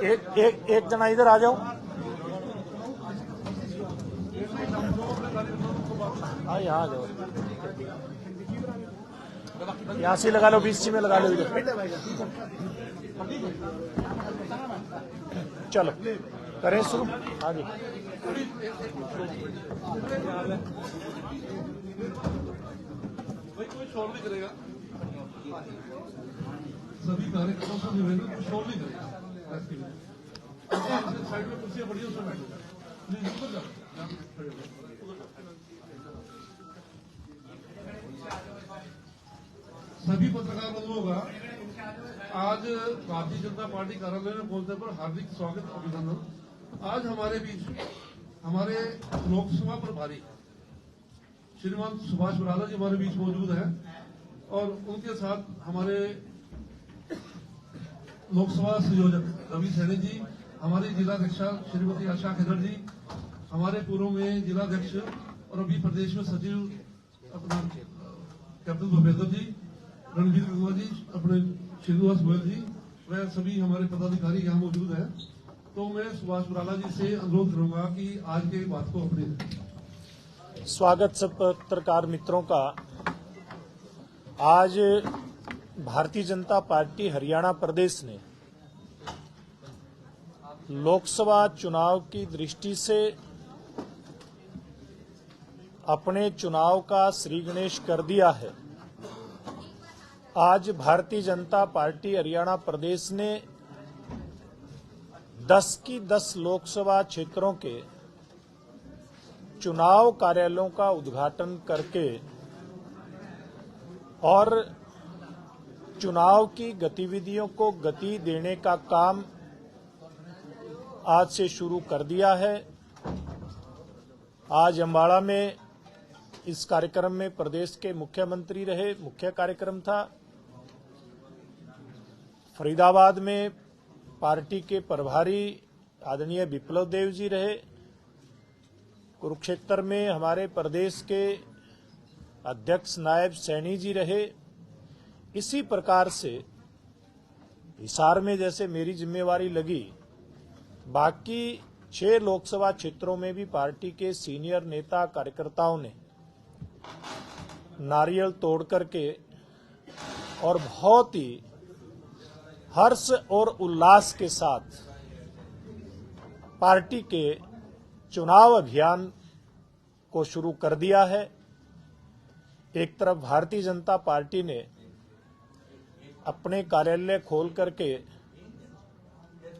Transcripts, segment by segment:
एक जना इधर आ जाओ। हाँ यहाँ आ जाओ, यहाँ से लगा लो, 20 में लगा लो इधर। चलो करें शुरू आगे। कोई शोर नहीं करेगा, सभी कार्यक्रमों को निवेदन शोर नहीं करेगा। साइड में कुर्सियां पड़ी उसमें बैठो, प्लीज ऊपर जाओ। सभी पत्रकार बंधुओं का आज भारतीय जनता पार्टी कार्यालय में पहुंचने पर हार्दिक स्वागत, अभिनंदन। आज हमारे बीच हमारे लोकसभा प्रभारी श्रीमान सुभाष बराला जी हमारे बीच मौजूद हैं और उनके साथ हमारे लोकसभा संयोजक रवि सैनी जी, हमारी जिलाध्यक्षा श्रीमती आशा खिदर जी, हमारे पूर्व में जिलाध्यक्ष और अभी प्रदेश में सचिव अपना कैप्टन भूपेंद्र जी, रणवीर गंगवा जी, अपने श्रीनिवास गोयल जी, वह सभी हमारे पदाधिकारी यहाँ मौजूद हैं। तो मैं सुभाष बराला जी से अनुरोध करूंगा कि आज के बात को अपने स्वागत सब पत्रकार मित्रों का। आज भारतीय जनता पार्टी हरियाणा प्रदेश ने लोकसभा चुनाव की दृष्टि से अपने चुनाव का श्री गणेश कर दिया है। आज भारतीय जनता पार्टी हरियाणा प्रदेश ने 10 की 10 लोकसभा क्षेत्रों के चुनाव कार्यालयों का उद्घाटन करके और चुनाव की गतिविधियों को गति देने का काम आज से शुरू कर दिया है। आज अम्बाड़ा में इस कार्यक्रम में प्रदेश के मुख्यमंत्री रहे, मुख्य कार्यक्रम था। फरीदाबाद में पार्टी के प्रभारी आदरणीय विप्लव देव जी रहे। कुरुक्षेत्र में हमारे प्रदेश के अध्यक्ष नायब सैनी जी रहे। इसी प्रकार से हिसार में जैसे मेरी जिम्मेवारी लगी, बाकी 6 लोकसभा क्षेत्रों में भी पार्टी के सीनियर नेता कार्यकर्ताओं ने नारियल तोड़ करके और बहुत ही हर्ष और उल्लास के साथ पार्टी के चुनाव अभियान को शुरू कर दिया है। एक तरफ भारतीय जनता पार्टी ने अपने कार्यालय खोल करके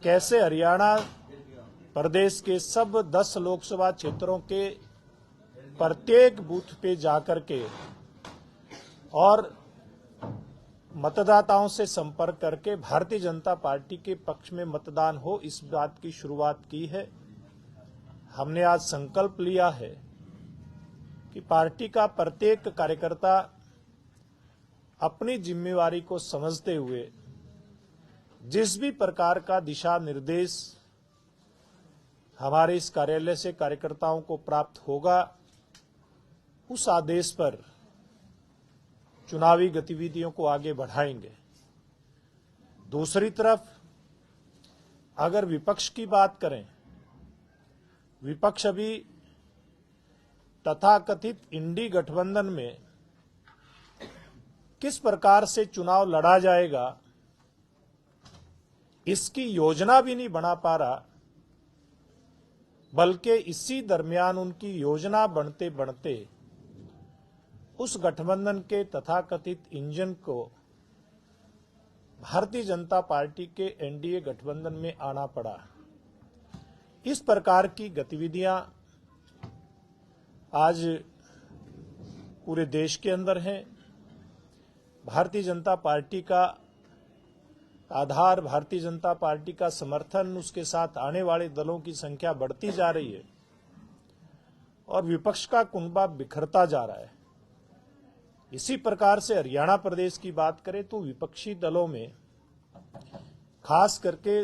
कैसे हरियाणा प्रदेश के सब 10 लोकसभा क्षेत्रों के प्रत्येक बूथ पे जाकर के और मतदाताओं से संपर्क करके भारतीय जनता पार्टी के पक्ष में मतदान हो, इस बात की शुरुआत की है। हमने आज संकल्प लिया है कि पार्टी का प्रत्येक कार्यकर्ता अपनी जिम्मेवारी को समझते हुए जिस भी प्रकार का दिशा निर्देश हमारे इस कार्यालय से कार्यकर्ताओं को प्राप्त होगा, उस आदेश पर चुनावी गतिविधियों को आगे बढ़ाएंगे। दूसरी तरफ अगर विपक्ष की बात करें, विपक्ष अभी तथाकथित इंडी गठबंधन में किस प्रकार से चुनाव लड़ा जाएगा, इसकी योजना भी नहीं बना पा रहा, बल्कि इसी दरमियान उनकी योजना बनते बनते उस गठबंधन के तथाकथित इंजन को भारतीय जनता पार्टी के एनडीए गठबंधन में आना पड़ा। इस प्रकार की गतिविधियां आज पूरे देश के अंदर हैं। भारतीय जनता पार्टी का आधार, भारतीय जनता पार्टी का समर्थन, उसके साथ आने वाले दलों की संख्या बढ़ती जा रही है और विपक्ष का कुनबा बिखरता जा रहा है। इसी प्रकार से हरियाणा प्रदेश की बात करें तो विपक्षी दलों में खास करके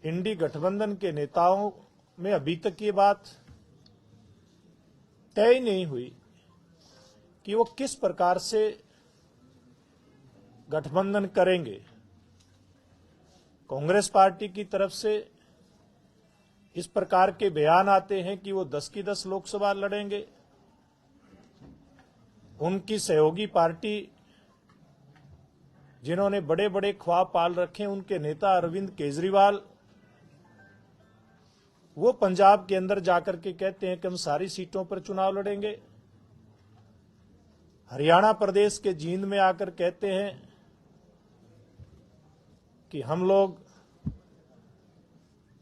इंडी गठबंधन के नेताओं में अभी तक ये बात तय नहीं हुई कि वो किस प्रकार से गठबंधन करेंगे। कांग्रेस पार्टी की तरफ से इस प्रकार के बयान आते हैं कि वो 10 की 10 लोकसभा लड़ेंगे। उनकी सहयोगी पार्टी जिन्होंने बड़े बड़े ख्वाब पाल रखे, उनके नेता अरविंद केजरीवाल, वो पंजाब के अंदर जाकर के कहते हैं कि हम सारी सीटों पर चुनाव लड़ेंगे। हरियाणा प्रदेश के जींद में आकर कहते हैं कि हम लोग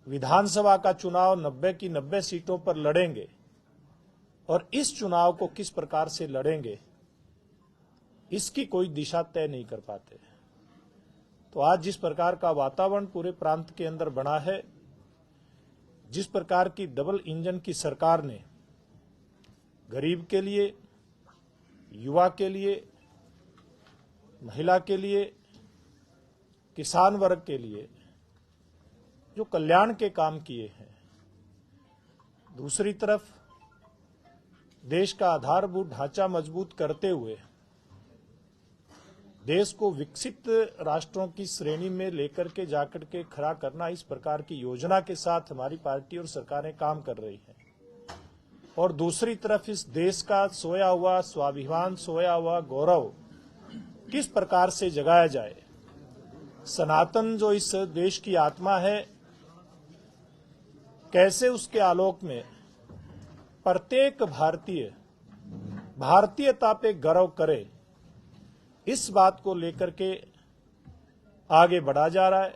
विधानसभा का चुनाव 90 की 90 सीटों पर लड़ेंगे और इस चुनाव को किस प्रकार से लड़ेंगे इसकी कोई दिशा तय नहीं कर पाते। तो आज जिस प्रकार का वातावरण पूरे प्रांत के अंदर बना है, जिस प्रकार की डबल इंजन की सरकार ने गरीब के लिए, युवा के लिए, महिला के लिए, किसान वर्ग के लिए जो कल्याण के काम किए हैं, दूसरी तरफ देश का आधारभूत ढांचा मजबूत करते हुए देश को विकसित राष्ट्रों की श्रेणी में लेकर के जाकर के खड़ा करना, इस प्रकार की योजना के साथ हमारी पार्टी और सरकारें काम कर रही हैं। और दूसरी तरफ इस देश का सोया हुआ स्वाभिमान, सोया हुआ गौरव किस प्रकार से जगाया जाए। सनातन जो इस देश की आत्मा है, कैसे उसके आलोक में प्रत्येक भारतीय भारतीयता पे गर्व करे, इस बात को लेकर के आगे बढ़ा जा रहा है।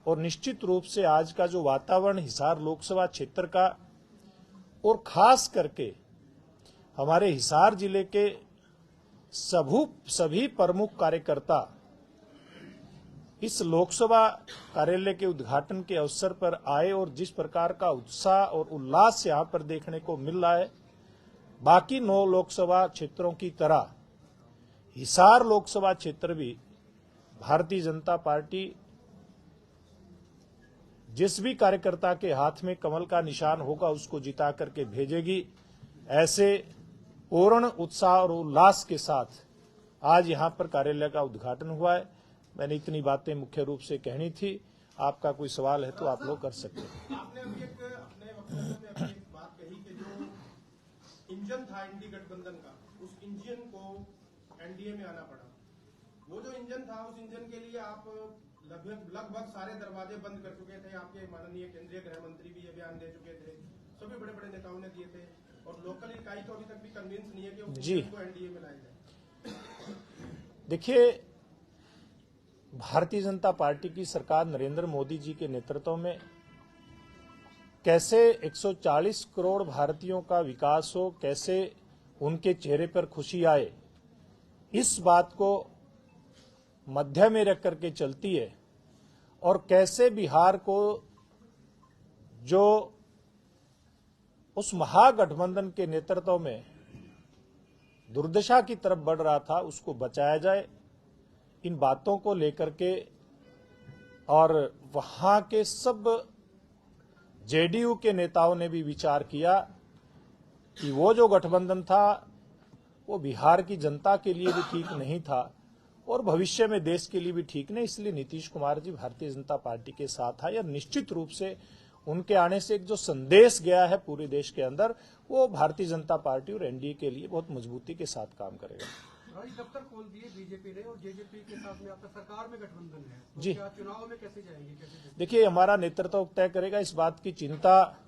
और निश्चित रूप से आज का जो वातावरण हिसार लोकसभा क्षेत्र का और खास करके हमारे हिसार जिले के सभी प्रमुख कार्यकर्ता इस लोकसभा कार्यालय के उद्घाटन के अवसर पर आए और जिस प्रकार का उत्साह और उल्लास यहां पर देखने को मिल रहा है, बाकी 9 लोकसभा क्षेत्रों की तरह हिसार लोकसभा क्षेत्र भी भारतीय जनता पार्टी जिस भी कार्यकर्ता के हाथ में कमल का निशान होगा उसको जिता करके भेजेगी। ऐसे पूर्ण उत्साह और उल्लास के साथ आज यहां पर कार्यालय का उद्घाटन हुआ है। मैंने इतनी बातें मुख्य रूप से कहनी थी। आपका कोई सवाल है तो आप लोग कर सकते हैं। आपने अभी अपने वक्तव्य में अभी एक बात कही कि जो इंजन था इंडी गठबंधन का, उस इंजन को एनडीए में आना पड़ा। वो जो इंजन था, उस इंजन के लिए आप लगभग सारे दरवाजे बंद कर चुके थे। आपके माननीय केंद्रीय गृह मंत्री भी ये बयान दे चुके थे, सभी बड़े बड़े नेताओं ने दिए थे, और लोकल इकाई तो अभी तक भी कन्विंस नहीं है कि उस इंजन को एनडीए में लाया जाए। देखिए, भारतीय जनता पार्टी की सरकार नरेंद्र मोदी जी के नेतृत्व में कैसे 140 करोड़ भारतीयों का विकास हो, कैसे उनके चेहरे पर खुशी आए, इस बात को मध्य में रख करके चलती है। और कैसे बिहार को जो उस महागठबंधन के नेतृत्व में दुर्दशा की तरफ बढ़ रहा था, उसको बचाया जाए, इन बातों को लेकर के। और वहां के सब जेडीयू के नेताओं ने भी विचार किया कि वो जो गठबंधन था वो बिहार की जनता के लिए भी ठीक नहीं था और भविष्य में देश के लिए भी ठीक नहीं। इसलिए नीतीश कुमार जी भारतीय जनता पार्टी के साथ आए और निश्चित रूप से उनके आने से एक जो संदेश गया है पूरे देश के अंदर, वो भारतीय जनता पार्टी और एनडीए के लिए बहुत मजबूती के साथ काम करेगा। दफ्तर खोल दिए बीजेपी ने और जेजेपी के साथ में आपका सरकार में गठबंधन है, तो जी, क्या चुनाव में कैसे जाएंगे, कैसे? देखिए, हमारा नेतृत्व तय करेगा। इस बात की चिंता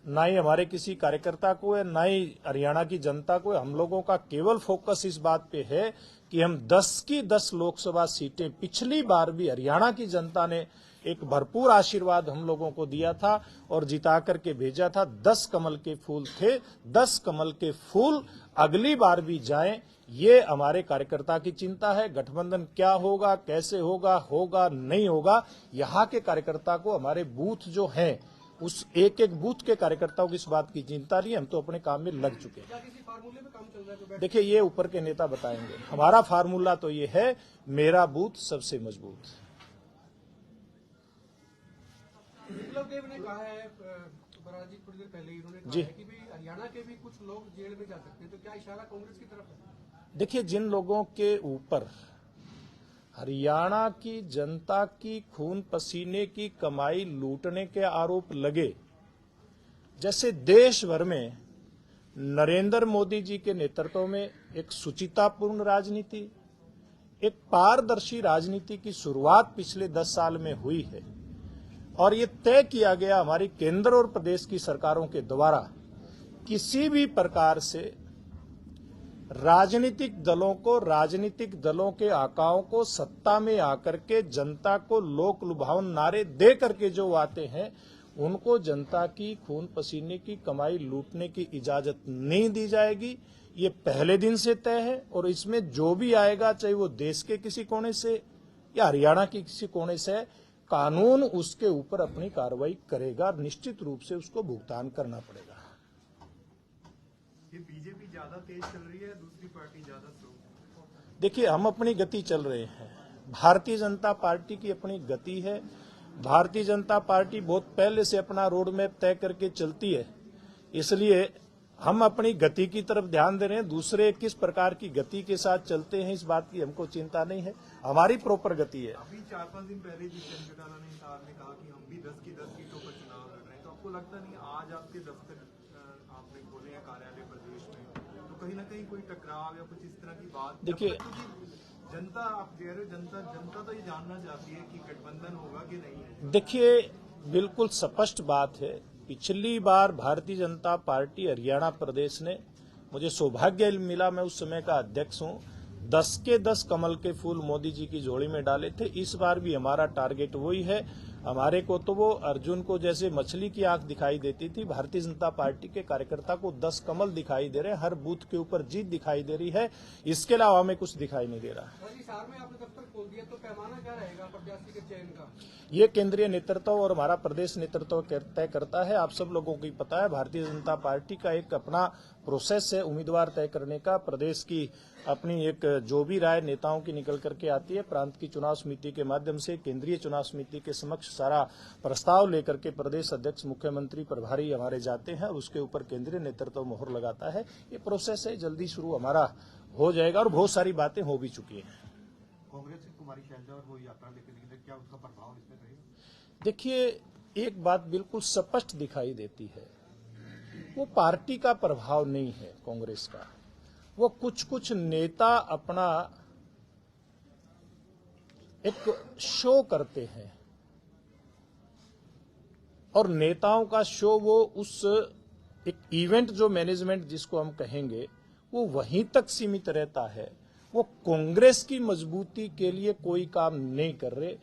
ना ही हमारे किसी कार्यकर्ता को है, ना ही हरियाणा की जनता को है। हम लोगों का केवल फोकस इस बात पे है कि हम 10 की 10 लोकसभा सीटें, पिछली बार भी हरियाणा की जनता ने एक भरपूर आशीर्वाद हम लोगों को दिया था और जिता करके भेजा था। 10 कमल के फूल थे, 10 कमल के फूल अगली बार भी जाएं, ये हमारे कार्यकर्ता की चिंता है। गठबंधन क्या होगा, कैसे होगा, होगा नहीं होगा, यहाँ के कार्यकर्ता को, हमारे बूथ जो हैं, उस एक एक बूथ के कार्यकर्ताओं की इस बात की चिंता नहीं। हम तो अपने काम में लग चुके हैं। क्या किसी फार्मूले पे काम चल रहा है? देखिए, ये ऊपर के नेता बताएंगे। हमारा फार्मूला तो ये है, मेरा बूथ सबसे मजबूत। विप्लव देव ने कहा है, बराज जी थोड़ी देर पहले ही उन्होंने जी। कहा है कि भाई हरियाणा के भी कुछ लोग जेल में जा सकते हैं, तो क्या इशारा कांग्रेस की तरफ है? देखिए, जिन लोगों के ऊपर हरियाणा की जनता की खून पसीने की कमाई लूटने के आरोप लगे, जैसे देश भर में नरेंद्र मोदी जी के नेतृत्व में एक सुचितापूर्ण राजनीति, एक पारदर्शी राजनीति की शुरुआत पिछले 10 साल में हुई है और ये तय किया गया हमारी केंद्र और प्रदेश की सरकारों के द्वारा किसी भी प्रकार से राजनीतिक दलों के आकाओं को सत्ता में आकर के जनता को लोक लुभावन नारे दे करके जो आते हैं, उनको जनता की खून पसीने की कमाई लूटने की इजाजत नहीं दी जाएगी। ये पहले दिन से तय है और इसमें जो भी आएगा, चाहे वो देश के किसी कोने से या हरियाणा के किसी कोने से, कानून उसके ऊपर अपनी कार्रवाई करेगा, निश्चित रूप से उसको भुगतान करना पड़ेगा। ये बीजेपी ज्यादा तेज चल रही है, दूसरी पार्टी ज्यादा स्लो? देखिए, हम अपनी गति चल रहे हैं। भारतीय जनता पार्टी की अपनी गति है। भारतीय जनता पार्टी बहुत पहले से अपना रोड मैप तय करके चलती है, इसलिए हम अपनी गति की तरफ ध्यान दे रहे हैं। दूसरे किस प्रकार की गति के साथ चलते हैं, इस बात की हमको चिंता नहीं है, हमारी प्रॉपर गति है। अभी 4-5 दिन पहले जिस चटालानी साहब ने कहा कि हम भी 10 की 10 सीटों पर चुनाव लड़ रहे हैं, तो आपको लगता नहीं आज आपके दफ्तर आपने खोले हैं कार्यालय प्रदेश में, तो कहीं ना कहीं कोई टकराव या कुछ इस तरह की बात? देखिए, जनता, आप कह रहे हो जनता तो ये जानना चाहती है कि गठबंधन होगा कि नहीं। देखिए, बिल्कुल स्पष्ट बात है। पिछली बार भारतीय जनता पार्टी हरियाणा प्रदेश ने, मुझे सौभाग्य मिला, मैं उस समय का अध्यक्ष हूं, 10 के 10 कमल के फूल मोदी जी की झोली में डाले थे। इस बार भी हमारा टारगेट वही है। हमारे को तो वो अर्जुन को जैसे मछली की आंख दिखाई देती थी, भारतीय जनता पार्टी के कार्यकर्ता को 10 कमल दिखाई दे रहे हैं, हर बूथ के ऊपर जीत दिखाई दे रही है, इसके अलावा हमें कुछ दिखाई नहीं दे रहा। हिसार में आपने दफ्तर खोल दिया, तो पैमाना क्या रहेगा प्रत्याशी के चयन का? ये केंद्रीय नेतृत्व और हमारा प्रदेश नेतृत्व तय करता है। आप सब लोगों को पता है, भारतीय जनता पार्टी का एक अपना प्रोसेस है उम्मीदवार तय करने का। प्रदेश की अपनी एक जो भी राय नेताओं की निकल करके आती है, प्रांत की चुनाव समिति के माध्यम से केंद्रीय चुनाव समिति के समक्ष सारा प्रस्ताव लेकर के प्रदेश अध्यक्ष, मुख्यमंत्री, प्रभारी हमारे जाते हैं और उसके ऊपर केंद्रीय नेतृत्व मोहर लगाता है। ये प्रोसेस है, जल्दी शुरू हमारा हो जाएगा और बहुत सारी बातें हो भी चुकी हैं। कांग्रेस की कुमारी शैलजा और वो यात्रा लेकर निकले, क्या उसका प्रभाव इसमें रहेगा? देखिए, एक बात बिल्कुल स्पष्ट दिखाई देती है, वो पार्टी का प्रभाव नहीं है कांग्रेस का। वो कुछ नेता अपना एक शो करते हैं और नेताओं का शो, वो उस एक इवेंट जो मैनेजमेंट जिसको हम कहेंगे, वो वहीं तक सीमित रहता है। वो कांग्रेस की मजबूती के लिए कोई काम नहीं कर रहे,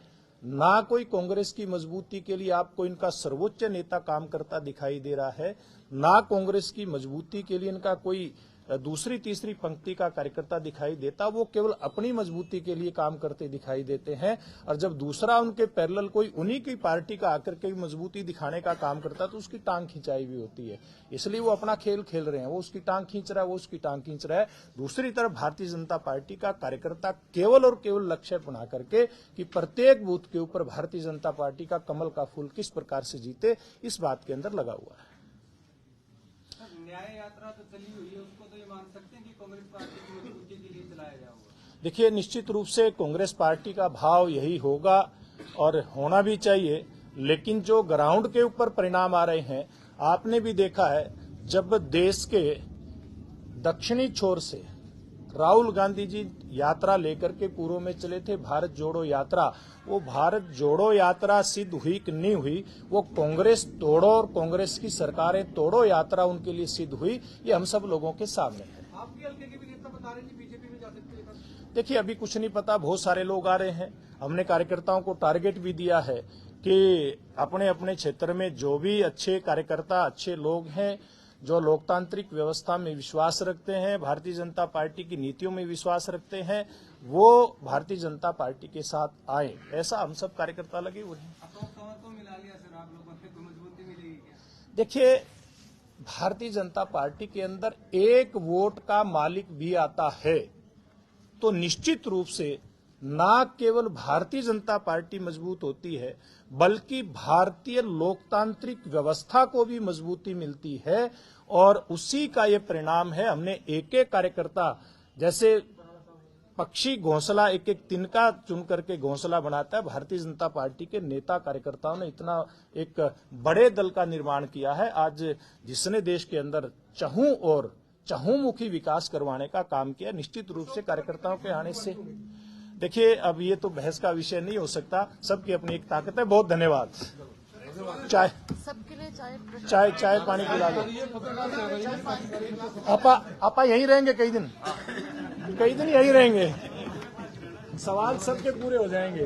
ना कोई कांग्रेस की मजबूती के लिए आपको इनका सर्वोच्च नेता काम करता दिखाई दे रहा है, ना कांग्रेस की मजबूती के लिए इनका कोई दूसरी तीसरी पंक्ति का कार्यकर्ता दिखाई देता। वो केवल अपनी मजबूती के लिए काम करते दिखाई देते हैं और जब दूसरा उनके पैरेलल कोई उन्हीं की पार्टी का आकर के मजबूती दिखाने का काम करता तो उसकी टांग खिंचाई भी होती है। इसलिए वो अपना खेल खेल रहे हैं, वो उसकी टांग खींच रहा है, वो उसकी टांग खींच रहा है। दूसरी तरफ भारतीय जनता पार्टी का कार्यकर्ता केवल और केवल लक्ष्य बना करके कि प्रत्येक बूथ के ऊपर भारतीय जनता पार्टी का कमल का फूल किस प्रकार से जीते, इस बात के अंदर लगा हुआ है। न्याय यात्रा तो चली हुई है, उसको तो ये मान सकते हैं कि कांग्रेस पार्टी की मजबूती के लिए चलाया गया होगा? देखिए, निश्चित रूप से कांग्रेस पार्टी का भाव यही होगा और होना भी चाहिए, लेकिन जो ग्राउंड के ऊपर परिणाम आ रहे हैं, आपने भी देखा है, जब देश के दक्षिणी छोर से राहुल गांधी जी यात्रा लेकर के पूर्व में चले थे, भारत जोड़ो यात्रा, वो भारत जोड़ो यात्रा सिद्ध हुई कि नहीं हुई, वो कांग्रेस तोड़ो और कांग्रेस की सरकारें तोड़ो यात्रा उनके लिए सिद्ध हुई, ये हम सब लोगों के सामने है। आपके हल्के के भी नेता बता रहे हैं कि बीजेपी में जा सकते हैं? देखिए, अभी कुछ नहीं पता, बहुत सारे लोग आ रहे हैं। हमने कार्यकर्ताओं को टारगेट भी दिया है कि अपने अपने क्षेत्र में जो भी अच्छे कार्यकर्ता, अच्छे लोग हैं, जो लोकतांत्रिक व्यवस्था में विश्वास रखते हैं, भारतीय जनता पार्टी की नीतियों में विश्वास रखते हैं, वो भारतीय जनता पार्टी के साथ आए, ऐसा हम सब कार्यकर्ता लगे हुए हैं। तो मिला लिया सर, आप लोगों को मजबूती मिलेगी क्या? देखिए, भारतीय जनता पार्टी के अंदर एक वोट का मालिक भी आता है तो निश्चित रूप से ना केवल भारतीय जनता पार्टी मजबूत होती है, बल्कि भारतीय लोकतांत्रिक व्यवस्था को भी मजबूती मिलती है और उसी का ये परिणाम है। हमने एक एक कार्यकर्ता, जैसे पक्षी घोंसला एक एक तिनका चुन करके घोंसला बनाता है। भारतीय जनता पार्टी के नेता कार्यकर्ताओं ने इतना एक बड़े दल का निर्माण किया है आज, जिसने देश के अंदर चहुमुखी विकास करवाने का काम किया। निश्चित रूप से कार्यकर्ताओं के आने से, देखिए अब ये तो बहस का विषय नहीं हो सकता, सबकी अपनी एक ताकत है। बहुत धन्यवाद। चाय सबके लिए चाय पानी पिला दो। आपा यहीं रहेंगे कई दिन यहीं रहेंगे, सवाल सबके पूरे हो जाएंगे।